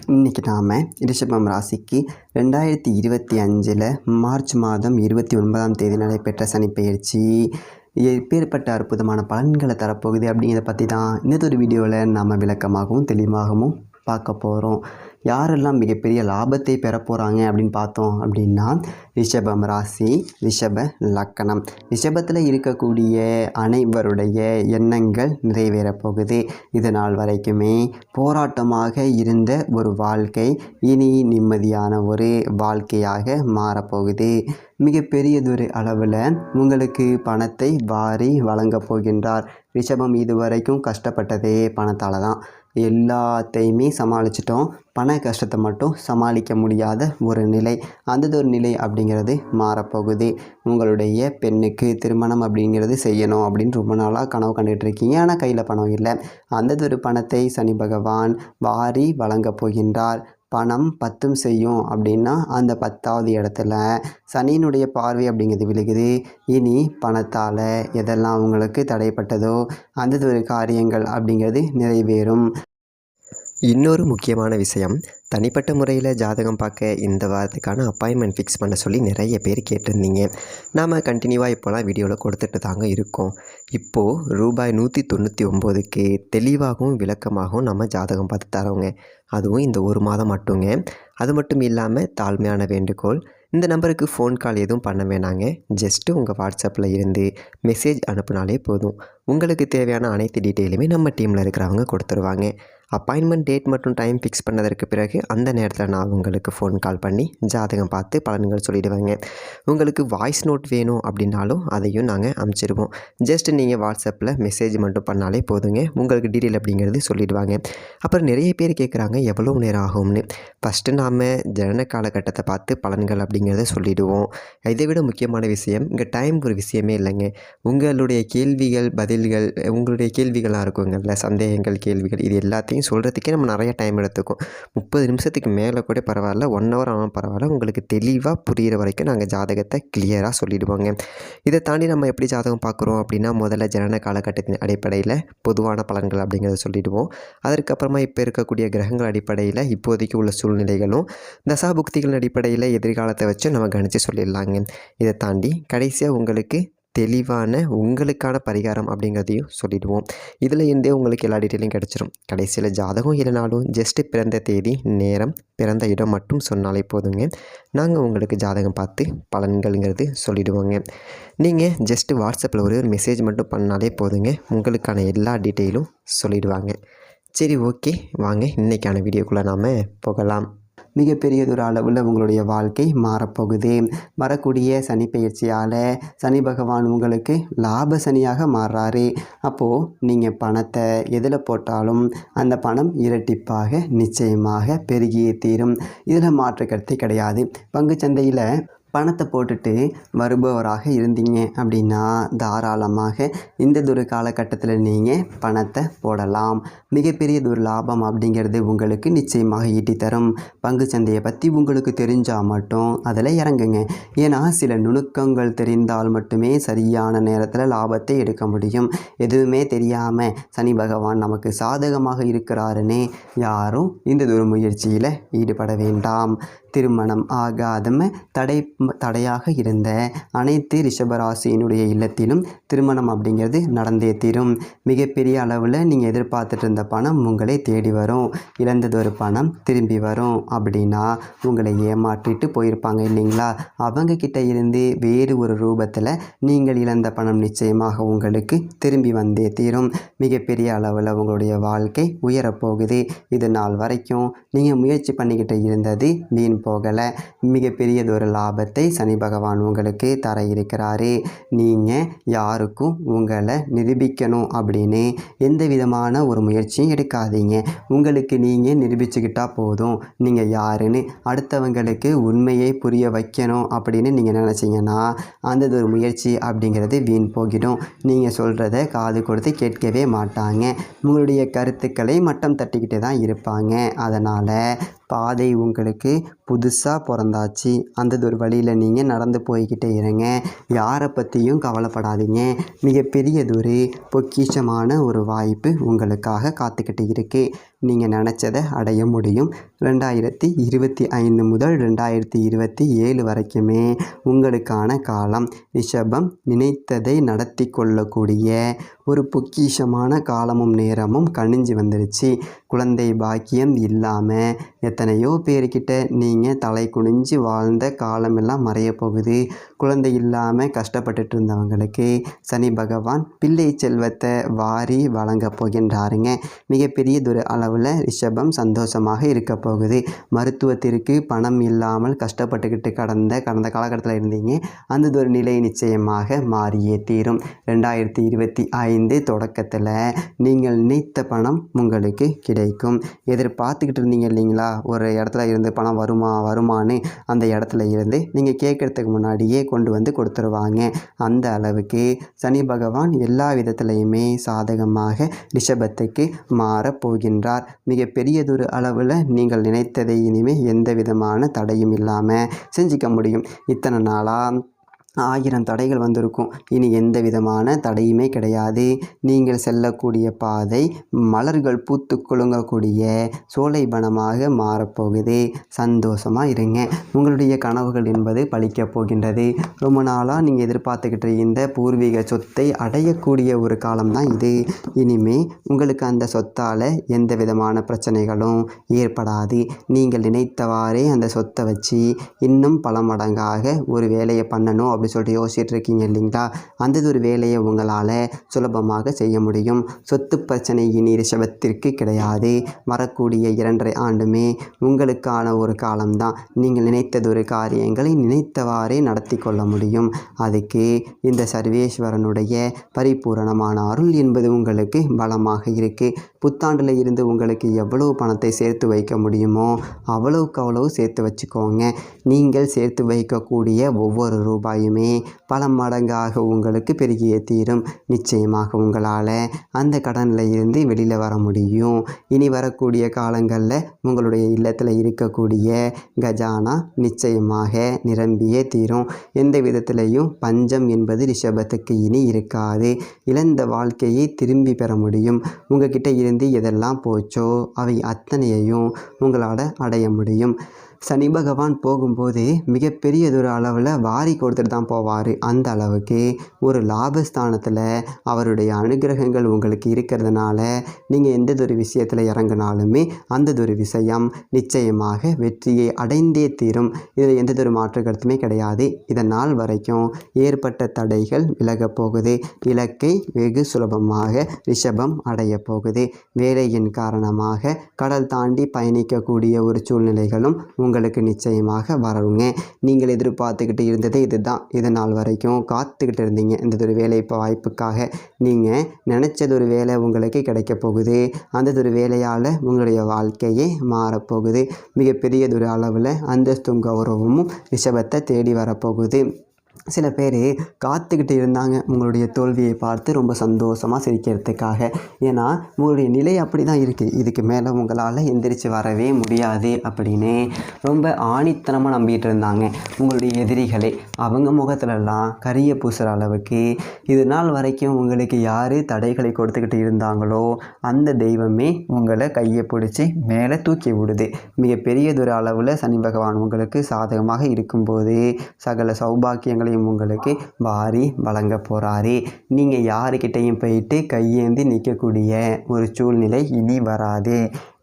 இன்றைக்கி நாம் ரிஷபம் ராசிக்கு 2025 மார்ச் மாதம் 29ஆம் தேதி நடைபெற்ற சனிப்பெயர்ச்சி எப்பேற்பட்ட அற்புதமான பலன்களை தரப்போகுது அப்படிங்கிறத பற்றி தான் இன்னொரு வீடியோவில் நாம் விளக்கமாகவும் தெளிவாகவும் பார்க்க போகிறோம். யாரெல்லாம் மிகப்பெரிய லாபத்தை பெற போகிறாங்க அப்படின்னு பார்த்தோம் அப்படின்னா ரிஷபம் ராசி, ரிஷப லக்கணம். ரிஷபத்தில் இருக்கக்கூடிய அனைவருடைய எண்ணங்கள் நிறைவேறப் போகுது. இது நாள் வரைக்குமே போராட்டமாக இருந்த ஒரு வாழ்க்கை இனி நிம்மதியான ஒரு வாழ்க்கையாக மாறப்போகுது. மிகப்பெரியதொரு அளவில் உங்களுக்கு பணத்தை வாரி வழங்கப் போகின்றார். ரிஷபம் இதுவரைக்கும் கஷ்டப்பட்டதே பணத்தால் தான். எல்லாத்தையுமே சமாளிச்சிட்டோம், பண கஷ்டத்தை மட்டும் சமாளிக்க முடியாத ஒரு நிலை. அந்த ஒரு நிலை அப்படிங்கிறது மாறப்போகுது. உங்களுடைய பெண்ணுக்கு திருமணம் அப்படிங்கிறது செய்யணும் அப்படின்னு ரொம்ப நாளாக கனவு கண்டுகிட்டு இருக்கீங்க. ஆனால் கையில் பணம் இல்லை. அந்த ஒரு பணத்தை சனி பகவான் வாரி வழங்கப் போகின்றார். பணம் 10 செய்யும் அப்படின்னா அந்த 10வது இடத்துல சனியினுடைய பார்வை அப்படிங்கிறது விழுகுது. இனி பணத்தால் எதெல்லாம் உங்களுக்கு தடைப்பட்டதோ அந்த ஒரு காரியங்கள் அப்படிங்கிறது நிறைவேறும். இன்னொரு முக்கியமான விஷயம், தனிப்பட்ட முறையில் ஜாதகம் பார்க்க இந்த வாரத்துக்கான அப்பாயின்மெண்ட் ஃபிக்ஸ் பண்ண சொல்லி நிறைய பேர் கேட்டிருந்தீங்க. நாம் கண்டினியூவாக இப்போலாம் வீடியோவில் கொடுத்துட்டு தாங்க இருக்கோம். இப்போது ரூபாய் 199க்கு தெளிவாகவும் விளக்கமாகவும் நம்ம ஜாதகம் பார்த்து தரோங்க. அதுவும் இந்த ஒரு மாதம் மட்டுங்க. அது மட்டும் இல்லாமல் தாழ்மையான வேண்டுகோள், இந்த நம்பருக்கு ஃபோன் கால் எதுவும் பண்ண வேணாங்க. ஜஸ்ட்டு உங்கள் வாட்ஸ்அப்பில் இருந்து மெசேஜ் அனுப்புனாலே போதும். உங்களுக்கு தேவையான அனைத்து டீட்டெயிலுமே நம்ம டீமில் இருக்கிறவங்க கொடுத்துருவாங்க. அப்பாயின்மெண்ட் டேட் மற்றும் டைம் ஃபிக்ஸ் பண்ணதற்கு பிறகு அந்த நேரத்தில் நான் உங்களுக்கு ஃபோன் கால் பண்ணி ஜாதகம் பார்த்து பலன்கள் சொல்லிவிடுவேங்க. உங்களுக்கு வாய்ஸ் நோட் வேணும் அப்படின்னாலும் அதையும் நாங்கள் அனுப்பிச்சிடுவோம். ஜஸ்ட் நீங்கள் வாட்ஸ்அப்பில் மெசேஜ் மட்டும் பண்ணாலே போதுங்க. உங்களுக்கு டீட்டெயில் அப்படிங்கிறது சொல்லிவிடுவாங்க. அப்புறம் நிறைய பேர் கேட்குறாங்க எவ்வளோ நேரம் ஆகும்னு. ஃபஸ்ட்டு நாம் ஜனன காலகட்டத்தை பார்த்து பலன்கள் அப்படிங்கிறத சொல்லிவிடுவோம். இதை விட முக்கியமான விஷயம், இங்கே டைம் ஒரு விஷயமே இல்லைங்க. உங்களுடைய கேள்விகள் பதில்கள், உங்களுடைய கேள்விகளாக இருக்குங்கள்ல, சந்தேகங்கள் கேள்விகள், இது எல்லாத்தையும் சொல்கிறதுக்கே நம்ம நிறைய டைம் எடுத்துக்கும். 30 நிமிஷத்துக்கு மேலே கூட பரவாயில்ல, 1 hour ஆனாலும் பரவாயில்ல. உங்களுக்கு தெளிவாக புரிகிற வரைக்கும் நாங்கள் ஜாதகத்தை கிளியராக சொல்லிவிடுவோங்க. இதை தாண்டி நம்ம எப்படி ஜாதகம் பார்க்குறோம் அப்படின்னா, முதல்ல ஜனன காலகட்டத்தின் அடிப்படையில் பொதுவான பலன்கள் அப்படிங்கிறத சொல்லிவிடுவோம். அதற்கப்புறமா இப்போ இருக்கக்கூடிய கிரகங்கள் அடிப்படையில் இப்போதைக்கு உள்ள சூழ்நிலைகளும் தசாபுக்திகளின் அடிப்படையில் எதிர்காலத்தை வச்சு நம்ம கணித்து சொல்லிடலாங்க. இதை தாண்டி கடைசியாக உங்களுக்கு தெளிவான உங்களுக்கான பரிகாரம் அப்படிங்கிறதையும் சொல்லிவிடுவோம். இதில் இருந்தே உங்களுக்கு எல்லா டீட்டெயிலும் கிடச்சிரும். கடைசியில் ஜாதகம் இல்லைனாலும் ஜஸ்ட்டு பிறந்த தேதி, நேரம், பிறந்த இடம் மட்டும் சொன்னாலே போதுங்க. நாங்கள் உங்களுக்கு ஜாதகம் பார்த்து பலன்கள்ங்கிறது சொல்லிவிடுவோங்க. நீங்கள் ஜஸ்ட்டு வாட்ஸ்அப்பில் ஒரு மெசேஜ் மட்டும் பண்ணாலே போதுங்க. உங்களுக்கான எல்லா டீட்டெயிலும் சொல்லிவிடுவாங்க. சரி, ஓகே, வாங்க இன்றைக்கான வீடியோக்குள்ளே நாம் போகலாம். மிகப்பெரியதொரு அளவில் உங்களுடைய வாழ்க்கை மாறப்போகுது. வரக்கூடிய சனி பயிற்சியால் சனி பகவான் உங்களுக்கு லாப சனியாக மாறுறாரு. அப்போது நீங்கள் பணத்தை எதில் போட்டாலும் அந்த பணம் இரட்டிப்பாக நிச்சயமாக பெருகியே தீரும். இதில் மாற்று கருத்து கிடையாது. பங்குச்சந்தையில் பணத்தை போட்டுட்டு வருபவராக இருந்தீங்க அப்படின்னா தாராளமாக இந்த ஒரு காலகட்டத்தில் நீங்கள் பணத்தை போடலாம். மிகப்பெரியதொரு லாபம் அப்படிங்கிறது உங்களுக்கு நிச்சயமாக ஈட்டித்தரும். பங்குச்சந்தையை பற்றி உங்களுக்கு தெரிஞ்சால் மட்டும் அதில் இறங்குங்க. ஏன்னா சில நுணுக்கங்கள் தெரிந்தால் மட்டுமே சரியான நேரத்தில் லாபத்தை எடுக்க முடியும். எதுவுமே தெரியாமல் சனி பகவான் நமக்கு சாதகமாக இருக்கிறாருன்னு யாரும் இந்த ஒரு முயற்சியில் ஈடுபட வேண்டாம். திருமணம் ஆகாதம தடையாக இருந்த அனைத்து ரிஷபராசியினுடைய இல்லத்திலும் திருமணம் அப்படிங்கிறது நடந்தே தீரும். மிகப்பெரிய அளவில் நீங்கள் எதிர்பார்த்துட்டு இருந்த பணம் உங்களை தேடி வரும். இழந்ததொரு பணம் திரும்பி வரும். அப்படின்னா உங்களை ஏமாற்றிட்டு போயிருப்பாங்க இல்லைங்களா, அவங்க கிட்ட இருந்து வேறு ஒரு ரூபத்தில் நீங்கள் இழந்த பணம் நிச்சயமாக உங்களுக்கு திரும்பி வந்தே தீரும். மிகப்பெரிய அளவில் உங்களுடைய வாழ்க்கை உயரப்போகுது. இது நாள் வரைக்கும் நீங்கள் முயற்சி பண்ணிக்கிட்டு இருந்தது வீண் போகலை. மிகப்பெரியதொரு லாபத்தை சனி பகவான் உங்களுக்கு தர இருக்கிறாரு. நீங்கள் யாருக்கும் உங்களை நிரூபிக்கணும் அப்படின்னு எந்த விதமான ஒரு முயற்சியும் எடுக்காதீங்க. உங்களுக்கு நீங்கள் நிரூபிச்சுக்கிட்டால் போதும். நீங்கள் யாருன்னு அடுத்தவங்களுக்கு உண்மையை புரிய வைக்கணும் அப்படின்னு நீங்கள் நினச்சிங்கன்னா அந்த ஒரு முயற்சி அப்படிங்கிறது வீண் போகிடும். நீங்கள் சொல்கிறத காது கொடுத்து கேட்கவே மாட்டாங்க. உங்களுடைய கருத்துக்களை மட்டம் தட்டிக்கிட்டு தான் இருப்பாங்க. அதனால் பாதை உங்களுக்கு புதுசாக பிறந்தாச்சு. அந்த ஒரு வழியில் நீங்கள் நடந்து போய்கிட்டே இருங்க. யாரை பற்றியும் கவலைப்படாதீங்க. மிகப்பெரியதொரு பொக்கிஷமான ஒரு வாய்ப்பு உங்களுக்காக காத்துக்கிட்டு இருக்குது. நீங்கள் நினச்சதை அடைய முடியும். 2025 முதல் 2027 வரைக்குமே உங்களுக்கான காலம். ரிஷபம் நினைத்ததை நடத்தி கொள்ளக்கூடிய ஒரு பொக்கிஷமான காலமும் நேரமும் கணிஞ்சு வந்துருச்சு. குழந்தை பாக்கியம் இல்லாமல் எத்தனையோ பேர்கிட்ட நீங்கள் தலை குனிஞ்சு வாழ்ந்த காலமெல்லாம் மறைய போகுது. குழந்தை இல்லாமல் கஷ்டப்பட்டுட்டு இருந்தவங்களுக்கு சனி பகவான் பிள்ளை செல்வத்தை வாரி வழங்க போகின்றாருங்க. மிகப்பெரியதொரு அளவில் ரிஷபம் சந்தோஷமாக இருக்க போகுது. மருத்துவத்திற்கு பணம் இல்லாமல் கஷ்டப்பட்டுக்கிட்டு கடந்த காலகட்டத்தில் இருந்தீங்க. அந்த ஒரு நிலை நிச்சயமாக மாறியே தீரும். 2025 தொடக்கத்தில் நீங்கள் நினைத்த பணம் உங்களுக்கு கிடைக்கும். எதிர்பார்த்துக்கிட்டு இருந்தீங்க இல்லைங்களா, ஒரு இடத்துல இருந்து பணம் வருமானு அந்த இடத்துல இருந்து நீங்கள் கேட்குறதுக்கு முன்னாடியே கொண்டு வந்து கொடுத்துருவாங்க. அந்த அளவுக்கு சனி பகவான் எல்லா விதத்துலையுமே சாதகமாக ரிஷபத்துக்கு மாறப்போகின்றார். மிகப்பெரியதொரு அளவில் நீங்கள் நினைத்ததை இனிமேல் எந்த விதமான தடையும் இல்லாமல் செஞ்சிக்க முடியும். இத்தனை நாளாக 1000 தடைகள் வந்திருக்கும். இனி எந்த விதமான தடையுமே கிடையாது. நீங்கள் செல்லக்கூடிய பாதை மலர்கள் பூத்து குலுங்கக்கூடிய சோலைவனமாக மாறப்போகுது. சந்தோஷமாக இருங்க. உங்களுடைய கனவுகள் என்பது பலிக்கப் போகின்றது. ரொம்ப நாளாக நீங்கள் எதிர்பார்த்துக்கிட்டு இந்த பூர்வீக சொத்தை அடையக்கூடிய ஒரு காலம்தான் இது. இனிமே உங்களுக்கு அந்த சொத்தால் எந்த விதமான பிரச்சனைகளும் ஏற்படாது. நீங்கள் நினைத்தவாறே அந்த சொத்தை வச்சு இன்னும் பல மடங்காக ஒரு வேலையை பண்ணணும் அப்படி சொல்லிட்டு யோசிச்சுட்டு இருக்கீங்க இல்லைங்களா, அந்த ஒரு வேலையை உங்களால் சுலபமாக செய்ய முடியும். சொத்து பிரச்சனை இனி ரிஷபத்திற்கு கிடையாது. வரக்கூடிய 2.5 ஆண்டுமே உங்களுக்கான ஒரு காலம்தான். நீங்கள் நினைத்ததொரு காரியங்களை நினைத்தவாறே நடத்தி கொள்ள முடியும். அதுக்கு இந்த சர்வேஸ்வரனுடைய பரிபூரணமான அருள் என்பது உங்களுக்கு பலமாக இருக்குது. புத்தாண்டில் இருந்து உங்களுக்கு எவ்வளவு பணத்தை சேர்த்து வைக்க முடியுமோ அவ்வளவுக்கு அவ்வளவு சேர்த்து வச்சுக்கோங்க. நீங்கள் சேர்த்து வைக்கக்கூடிய ஒவ்வொரு ரூபாயுமே பல மடங்காக உங்களுக்கு பெருகியே தீரும். நிச்சயமாக உங்களால் அந்த கடனில் இருந்து வெளியில் வர முடியும். இனி வரக்கூடிய காலங்களில் உங்களுடைய இல்லத்தில் இருக்கக்கூடிய கஜானா நிச்சயமாக நிரம்பியே தீரும். எந்த விதத்திலையும் பஞ்சம் என்பது ரிஷபத்துக்கு இனி இருக்காது. இழந்த வாழ்க்கையை திரும்பி பெற முடியும். உங்ககிட்ட இருந்து எதெல்லாம் போச்சோ அவை அத்தனையையும் உங்களால் அடைய முடியும். சனி பகவான் போகும்போது மிகப்பெரியதொரு அளவில் வாரி கொடுத்துட்டு தான் போவார். அந்த அளவுக்கு ஒரு லாபஸ்தானத்தில் அவருடைய அனுகிரகங்கள் உங்களுக்கு இருக்கிறதுனால நீங்கள் எந்ததொரு விஷயத்தில் இறங்கினாலுமே அந்ததொரு விஷயம் நிச்சயமாக வெற்றியை அடைந்தே தீரும். இதில் எந்ததொரு மாற்று கருத்துமே கிடையாது. இதனால் வரைக்கும் ஏற்பட்ட தடைகள் விலகப் போகுது. இலக்கை வெகு சுலபமாக ரிஷபம் அடைய போகுது. வேலையின் காரணமாக கடல் தாண்டி பயணிக்கக்கூடிய ஒரு சூழ்நிலைகளும் உங்களுக்கு நிச்சயமாக வருங்க. நீங்கள் எதிர்பார்த்துக்கிட்டு இருந்தது இதுதான். இது நாள் வரைக்கும் காத்துக்கிட்டு இருந்தீங்க இந்த ஒரு வேலை வாய்ப்புக்காக. நீங்கள் நினச்சதொரு வேலை உங்களுக்கு கிடைக்க போகுது. அந்த ஒரு வேலையால் உங்களுடைய வாழ்க்கையே மாறப்போகுது. மிகப்பெரியதொரு அளவில் அந்தஸ்தும் கௌரவமும் ரிஷபத்தை தேடி வரப்போகுது. சில பேர் காத்துக்கிட்டு இருந்தாங்க உங்களுடைய தோல்வியை பார்த்து ரொம்ப சந்தோஷமாக சிரிக்கிறதுக்காக. ஏன்னா உங்களுடைய நிலை அப்படி தான் இருக்குது. இதுக்கு மேலே உங்களால் எந்திரிச்சு வரவே முடியாது அப்படின்னு ரொம்ப ஆணித்தனமாக நம்பிட்டு இருந்தாங்க உங்களுடைய எதிரிகளே. அவங்க முகத்துலலாம் கரிய பூசுகிற அளவுக்கு இது நாள் வரைக்கும் உங்களுக்கு யார் தடைகளை கொடுத்துக்கிட்டு இருந்தாங்களோ அந்த தெய்வமே உங்களை கையை பிடிச்சி மேலே தூக்கி விடுது. மிகப்பெரியதொரு அளவில் சனி பகவான் உங்களுக்கு சாதகமாக இருக்கும்போது சகல சௌபாக்கியங்களையும் உங்களுக்கு வாரி வழங்க போகிறாரு. நீங்கள் யாருக்கிட்டையும் போயிட்டு கையேந்தி நிற்கக்கூடிய ஒரு சூழ்நிலை இனி வராது.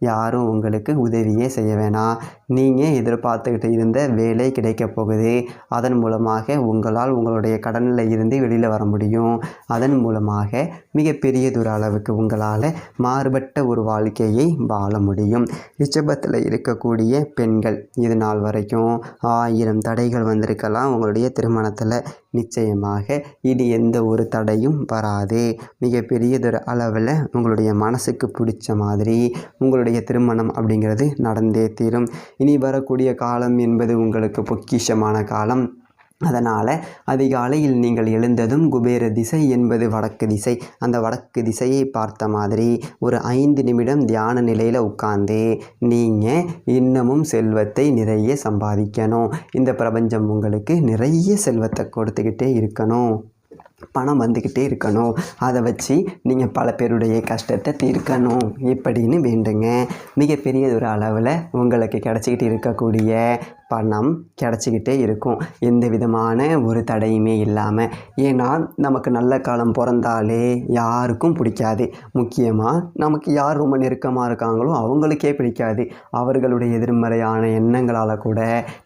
யாரும் உங்களுக்கு உதவியே செய்ய வேணாம். நீங்கள் எதிர்பார்த்துக்கிட்டு இருந்த வேலை கிடைக்க போகுது. அதன் மூலமாக உங்களால் உங்களுடைய கடனில் இருந்து வெளியில் வர முடியும். அதன் மூலமாக மிகப்பெரியதொரு அளவுக்கு உங்களால் மாறுபட்ட ஒரு வாழ்க்கையை வாழ முடியும். ரிஷபத்தில் இருக்கக்கூடிய பெண்கள் இது நாள் வரைக்கும் 1000 தடைகள் வந்திருக்கலாம் உங்களுடைய திருமணத்தில். நிச்சயமாக இது எந்த ஒரு தடையும் வராது. மிகப்பெரியதொரு அளவில் உங்களுடைய மனசுக்கு பிடிச்ச மாதிரி உங்களுடைய திருமணம் அப்படிங்கிறது நடந்தே தீரும். இனி வரக்கூடிய காலம் என்பது உங்களுக்கு பொக்கிஷமான காலம். அதனால் அதிகாலையில் நீங்கள் எழுந்ததும் குபேர திசை என்பது வடக்கு திசை. அந்த வடக்கு திசையை பார்த்த மாதிரி ஒரு 5 நிமிடம் தியான நிலையில் உட்கார்ந்து நீங்கள் இன்னமும் செல்வத்தை நிறைய சம்பாதிக்கணும். இந்த பிரபஞ்சம் உங்களுக்கு நிறைய செல்வத்தை கொடுத்துக்கிட்டே இருக்கணும். பணம் வந்துக்கிட்டே இருக்கணும், அதை வச்சு நீங்கள் பல பேருடைய கஷ்டத்தை தீர்க்கணும் இப்படின்னு வேண்டுங்க. மிகப்பெரிய ஒரு அளவில் உங்களுக்கு கிடச்சிக்கிட்டு இருக்கக்கூடிய பணம் கிடச்சிக்கிட்டே இருக்கும், எந்த விதமான ஒரு தடையுமே இல்லாமல். ஏன்னா நமக்கு நல்ல காலம் பிறந்தாலே யாருக்கும் பிடிக்காது. முக்கியமாக நமக்கு யார் ரொம்ப நெருக்கமாக இருக்காங்களோ அவங்களுக்கே பிடிக்காது. அவர்களுடைய எதிர்மறையான எண்ணங்களால் கூட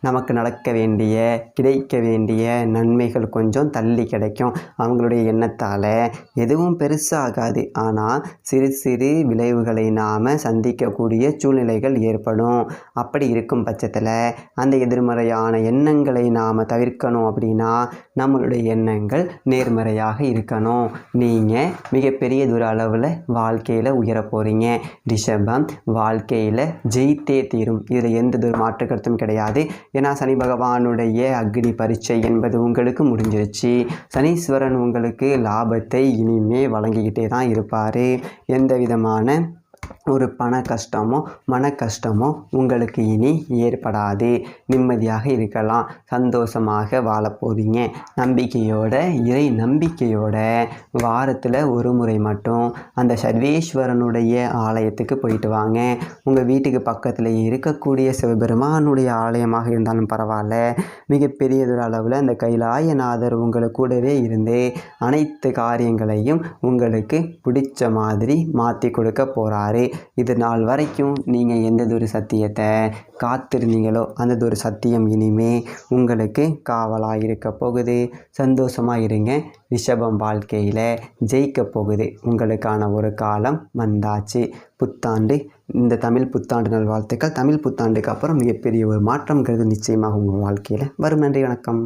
நமக்கு நடக்க வேண்டிய கிடைக்க வேண்டிய நன்மைகள் கொஞ்சம் தள்ளி கிடைக்கும். அவங்களுடைய எண்ணத்தால் எதுவும் பெருசாகாது, ஆனால் சிறு சிறு விளைவுகளை நாம் சந்திக்கக்கூடிய சூழ்நிலைகள் ஏற்படும். அப்படி இருக்கும் பட்சத்தில் அந்த எதிர்மறையான எண்ணங்களை நாம் தவிர்க்கணும் அப்படின்னா நம்மளுடைய எண்ணங்கள் நேர்மறையாக இருக்கணும். நீங்கள் மிகப்பெரிய தூர அளவில் வாழ்க்கையில் உயர போகிறீங்க. ரிஷபம் வாழ்க்கையில் ஜெயித்தே தீரும், இதில் எந்த ஒரு மாற்று கருத்தும் கிடையாது. ஏன்னா சனி பகவானுடைய அக்னி பரீட்சை என்பது உங்களுக்கு முடிஞ்சிருச்சு. சனீஸ்வரன் உங்களுக்கு லாபத்தை இனிமே வழங்கிக்கிட்டே தான் இருப்பார். எந்த விதமான ஒரு பண கஷ்டமோ மன கஷ்டமோ உங்களுக்கு இனி ஏற்படாது. நிம்மதியாக இருக்கலாம், சந்தோஷமாக வாழப்போகிறீங்க. நம்பிக்கையோட இறை நம்பிக்கையோட வாரத்தில் ஒரு முறை மட்டும் அந்த சர்வேஸ்வரனுடைய ஆலயத்துக்கு போயிட்டு வாங்க. உங்கள் வீட்டுக்கு பக்கத்தில் இருக்கக்கூடிய சிவபெருமானுடைய ஆலயமாக இருந்தாலும் பரவாயில்ல, மிகப்பெரியதொரு அளவில் அந்த கைலாயநாதர் உங்களை கூடவே இருந்து அனைத்து காரியங்களையும் உங்களுக்கு பிடிச்ச மாதிரி மாற்றி கொடுக்க போகிறாரு. இது நாள் வரைக்கும் நீங்கள் எந்ததொரு சத்தியத்தை காத்திருந்தீங்களோ அந்ததொரு சத்தியம் இனிமே உங்களுக்கு காவலாக இருக்க போகுது. சந்தோஷமாக இருங்க. ரிஷபம் வாழ்க்கையில் ஜெயிக்க போகுது. உங்களுக்கான ஒரு காலம் வந்தாச்சு. புத்தாண்டு, இந்த தமிழ் புத்தாண்டு நல்வாழ்த்துக்கள். தமிழ் புத்தாண்டுக்கு அப்புறம் மிகப்பெரிய ஒரு மாற்றம்ங்கிறது நிச்சயமாக உங்கள் வாழ்க்கையில் வரும். நன்றி, வணக்கம்.